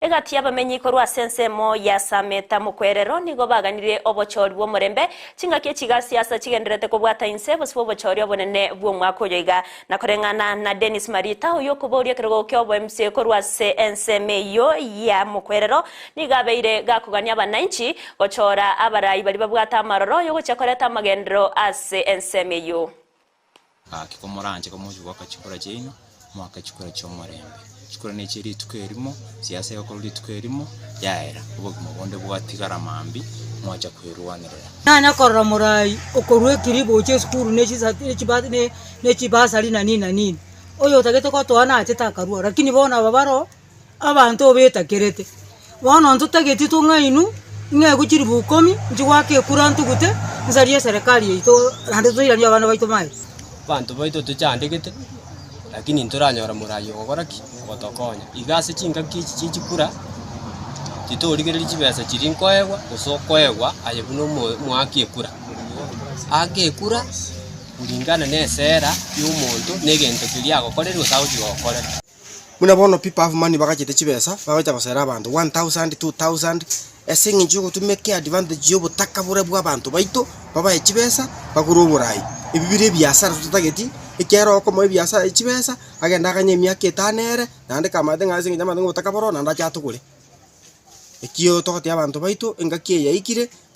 Egati abamenyi korwa sensemo ya Sameta mukwerero nigo baganire obochori bw'omurembe chingaki chiga siasa chigenderete kubwata inse bosibo obochori obonene bw'omwaka oyoiga nakoreng'ana na Dennis Marita oyo kuboria kerego kyobo MC korwa ensemeyo ya mukwerero nigabeire gakugania abananchi gochora abarai bari babwata amaroro yo gochakoreta amagendero ase ensemeyo kikomoranje komuji wakachikora chino mwaka chikora cy'omurembe chikora n'ekiri twerimo siasa yokoruri twerimo yaera ubugimo bonde bwatigara mambi mwacha kwerwanirira nanya korora murai okorwe kiribo che skuru nechibasa lina nini oyo tagete ko twana atetakarua lakini bona babaro abantu obeta kerete bona ntutageti tungainu nge kuchiribu 10 njwake kurantu gute nzarie serikali ito hande zoirani abana baito mai bantu baito tuchandegete lakini nturanyora murayo gogoraki gotokonya igase chinga kichikura titorigere chibesa chirinkoegwa usokoegwa ayebuno mwaki ekura agekura kulingana nesera y'umuntu negento kiliago gokorerwa sauti gokorera muna bono people have money bagachete chibesa bagacha basera abantu 1000 2000 esingi njugo to make advantage yobo takabure bwa abantu baito baba echibesa baguru burai ibibire byasara tutageti ikero ko mo byasara echibesa agenda kanye myaka 5 nande kamade ngazingi jamande ngotakaboro nanda chatugure ekiyo tokoti abantu baito engakie yaikire